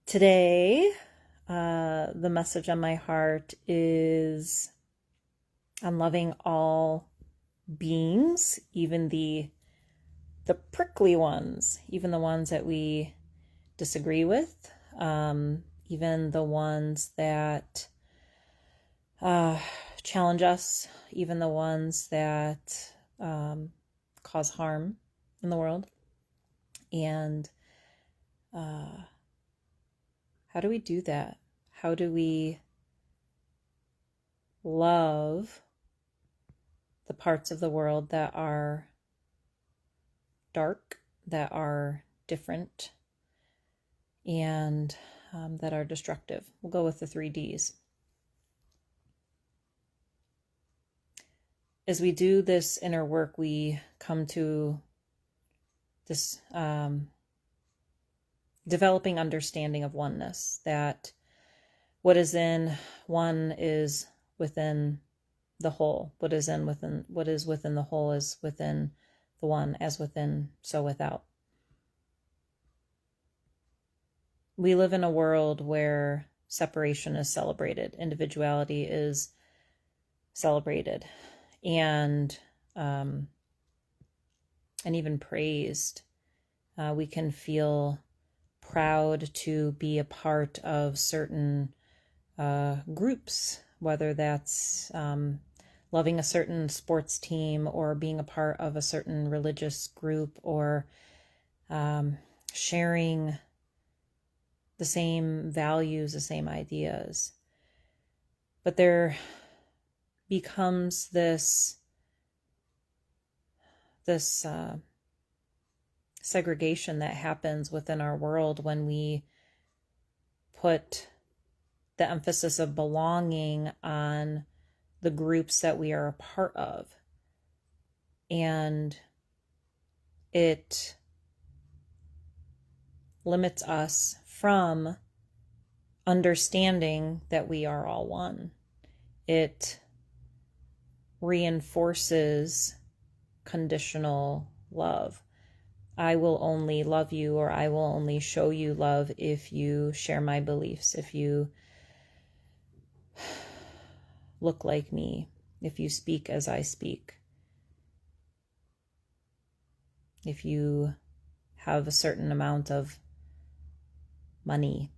Today, the message on my heart is on loving all beings, even the prickly ones, even the ones that we disagree with, even the ones that challenge us, even the ones that cause harm in the world. And how do we do that? How do we love the parts of the world that are dark, that are different, and that are destructive? We'll go with the 3 Ds. As we do this inner work, we come to this developing understanding of oneness, that what is in one is within the whole. What is within the whole is within the one, as within, so without. We live in a world where separation is celebrated, individuality is celebrated, and even praised. We can feel proud to be a part of certain groups, whether that's loving a certain sports team, or being a part of a certain religious group, or sharing the same values, the same ideas. But there becomes this segregation that happens within our world when we put the emphasis of belonging on the groups that we are a part of. And it limits us from understanding that we are all one. It reinforces conditional love. I will only love you, or I will only show you love if you share my beliefs, if you look like me, if you speak as I speak, if you have a certain amount of money.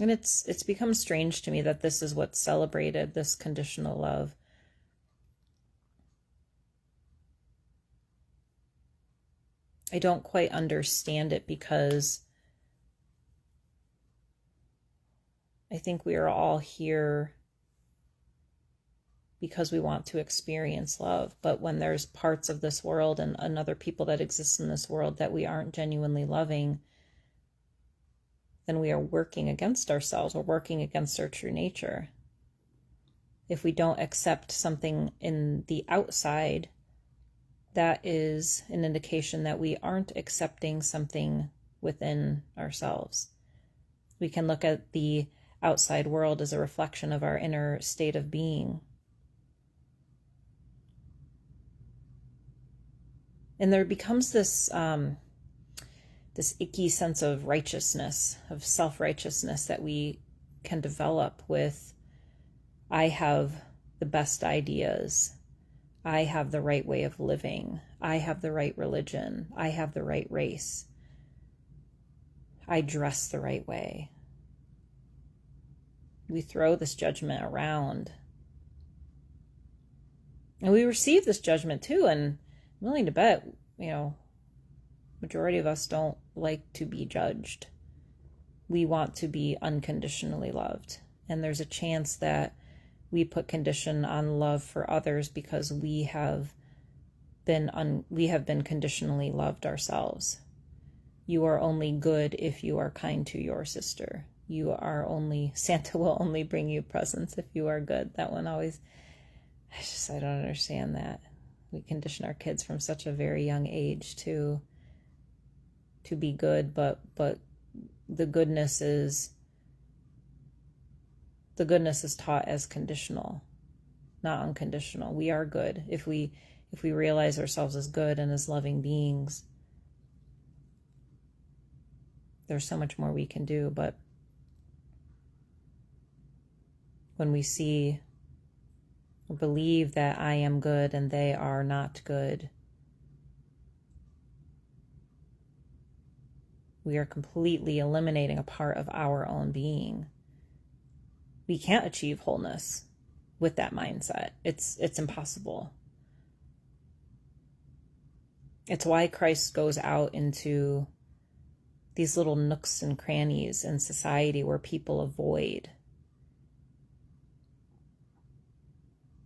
And it's become strange to me that this is what's celebrated, this conditional love. I don't quite understand it, because I think we are all here because we want to experience love. But when there's parts of this world and other people that exist in this world that we aren't genuinely loving, then we are working against ourselves. We're working against our true nature. If we don't accept something in the outside, that is an indication that we aren't accepting something within ourselves. We can look at the outside world as a reflection of our inner state of being. And there becomes this icky sense of righteousness, of self-righteousness, that we can develop with, I have the best ideas, I have the right way of living, I have the right religion, I have the right race, I dress the right way. We throw this judgment around. And we receive this judgment too, and I'm willing to bet, majority of us don't like to be judged. We want to be unconditionally loved. And there's a chance that we put condition on love for others because we have been conditionally loved ourselves. You are only good if you are kind to your sister. Santa will only bring you presents if you are good. That one always, I don't understand that. We condition our kids from such a very young age to be good, but the goodness is taught as conditional. not unconditional. We are good. If we realize ourselves as good and as loving beings, there's so much more we can do. But when we see or believe that I am good and they are not good, we are completely eliminating a part of our own being. We can't achieve wholeness with that mindset. It's impossible. It's why Christ goes out into these little nooks and crannies in society where people avoid.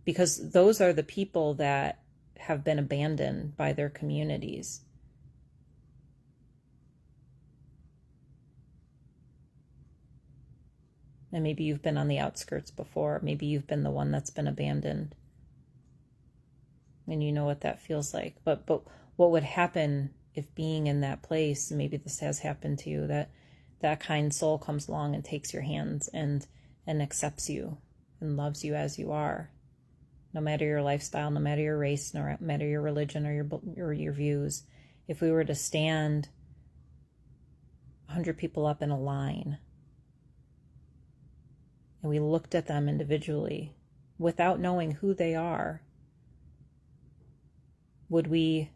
Because those are the people that have been abandoned by their communities. And maybe you've been on the outskirts before. Maybe you've been the one that's been abandoned. And you know what that feels like. But what would happen if being in that place, maybe this has happened to you, that kind soul comes along and takes your hands and accepts you and loves you as you are, no matter your lifestyle, no matter your race, no matter your religion or your views. If we were to stand 100 people up in a line and we looked at them individually without knowing who they are, would we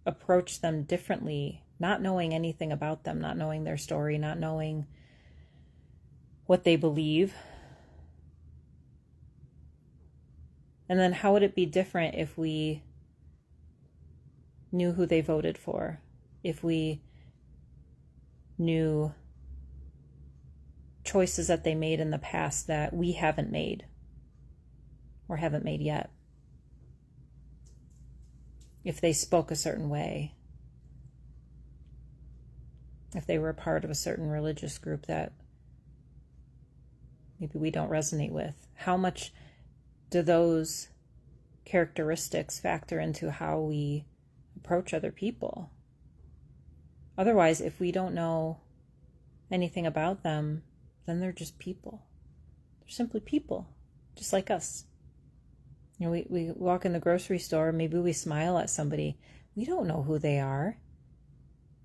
approach them differently, not knowing anything about them, not knowing their story, not knowing what they believe? And then how would it be different if we knew who they voted for, if we knew choices that they made in the past that we haven't made or haven't made yet? If they spoke a certain way, if they were a part of a certain religious group that maybe we don't resonate with, how much do those characteristics factor into how we approach other people? Otherwise, if we don't know anything about them, then they're just people. They're simply people, just like us. You know, we walk in the grocery store, maybe we smile at somebody. We don't know who they are.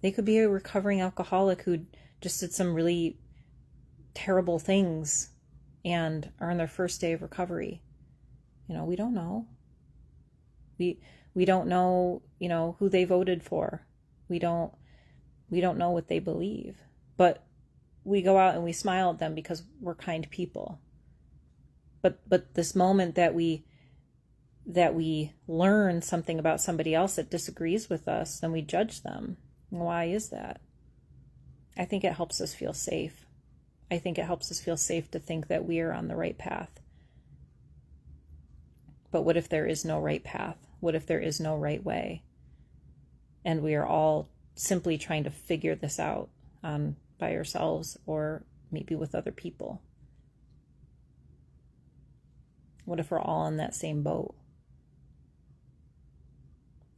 They could be a recovering alcoholic who just did some really terrible things and are on their first day of recovery. You know, we don't know. We don't know, you know, who they voted for. We don't know what they believe. But we go out and we smile at them because we're kind people. But this moment that we learn something about somebody else that disagrees with us, then we judge them. Why is that? I think it helps us feel safe. I think it helps us feel safe to think that we are on the right path. But what if there is no right path? What if there is no right way? And we are all simply trying to figure this out by ourselves or maybe with other people? What if we're all in that same boat?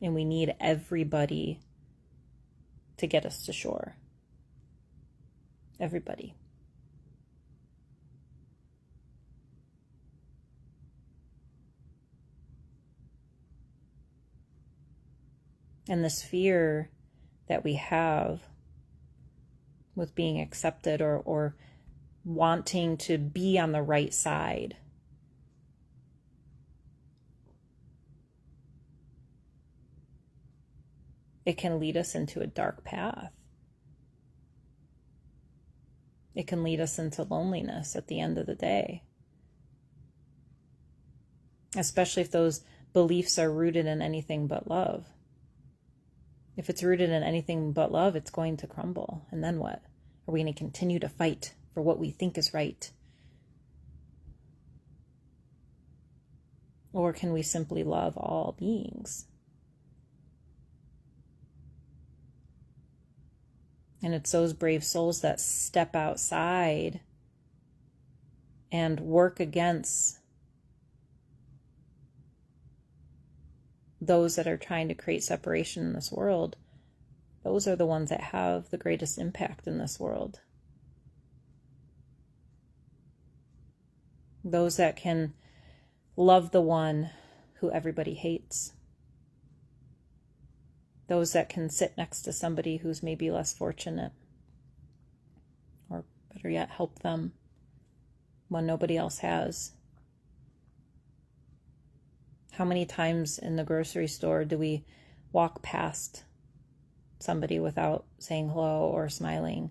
And we need everybody to get us to shore. Everybody. And this fear that we have with being accepted or wanting to be on the right side, it can lead us into a dark path. It can lead us into loneliness at the end of the day. Especially if those beliefs are rooted in anything but love. If it's rooted in anything but love, it's going to crumble. And then what? Are we going to continue to fight for what we think is right? Or can we simply love all beings? And it's those brave souls that step outside and work against those that are trying to create separation in this world. Those are the ones that have the greatest impact in this world. Those that can love the one who everybody hates. Those that can sit next to somebody who's maybe less fortunate. Or better yet, help them when nobody else has. How many times in the grocery store do we walk past somebody without saying hello or smiling?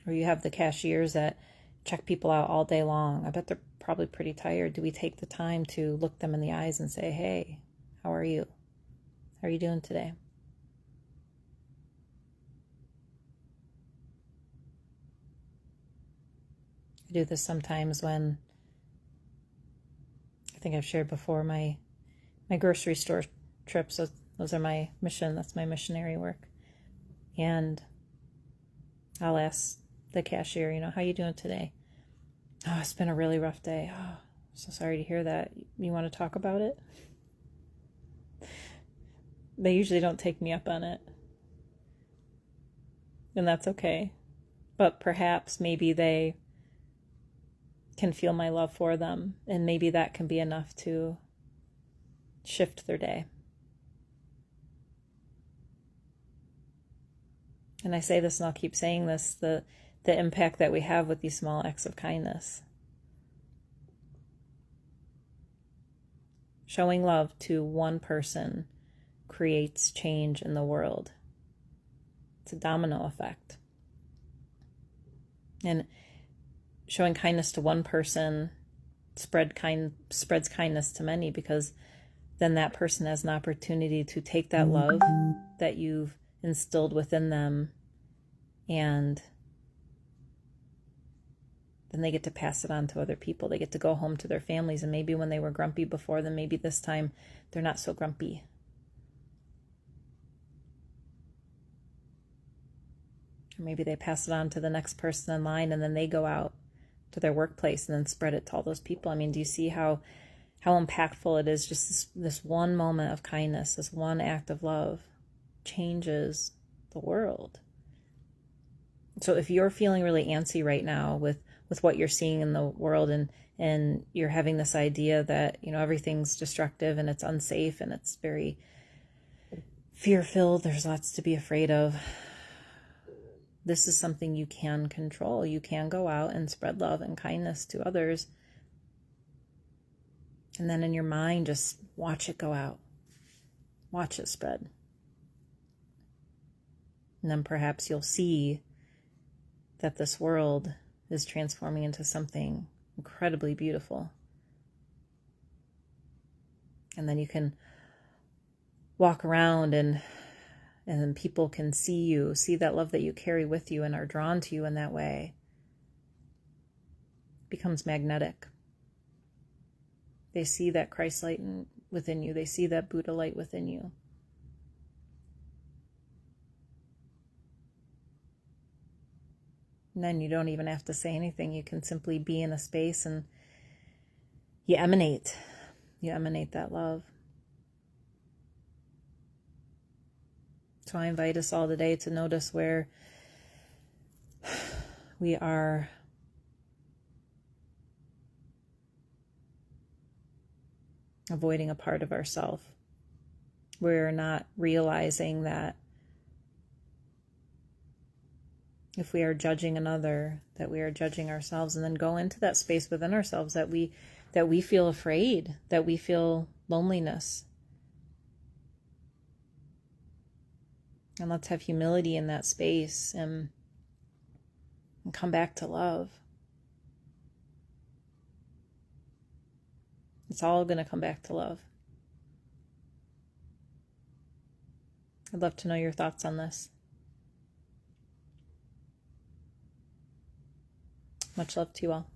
Or you have the cashiers that check people out all day long. I bet they're probably pretty tired. Do we take the time to look them in the eyes and say, hey, how are you? How are you doing today? I do this sometimes when, I think I've shared before, my grocery store trips. Those are my mission. That's my missionary work. And I'll ask the cashier, how you doing today? Oh, it's been a really rough day. Oh, I'm so sorry to hear that. You want to talk about it? They usually don't take me up on it. And that's okay. But perhaps maybe they can feel my love for them, and maybe that can be enough to shift their day. And I say this, and I'll keep saying this, the impact that we have with these small acts of kindness. Showing love to one person creates change in the world. It's a domino effect. And showing kindness to one person spreads kindness to many, because then that person has an opportunity to take that love that you've instilled within them, and then they get to pass it on to other people. They get to go home to their families, and maybe when they were grumpy before, then maybe this time they're not so grumpy. Or maybe they pass it on to the next person in line, and then they go out to their workplace and then spread it to all those people. I mean, do you see how impactful it is? Just this one moment of kindness, this one act of love changes the world. So if you're feeling really antsy right now with what you're seeing in the world, and you're having this idea that, everything's destructive and it's unsafe and it's very fear-filled, there's lots to be afraid of, this is something you can control. You can go out and spread love and kindness to others. And then in your mind, just watch it go out. Watch it spread. And then perhaps you'll see that this world is transforming into something incredibly beautiful. And then you can walk around and then people can see that love that you carry with you and are drawn to you in that way. It becomes magnetic. They see that Christ light within you. They see that Buddha light within you. And then you don't even have to say anything. You can simply be in a space and you emanate. You emanate that love. So I invite us all today to notice where we are avoiding a part of ourselves. We're not realizing that if we are judging another, that we are judging ourselves, and then go into that space within ourselves that we feel afraid, that we feel loneliness. And let's have humility in that space and come back to love. It's all going to come back to love. I'd love to know your thoughts on this. Much love to you all.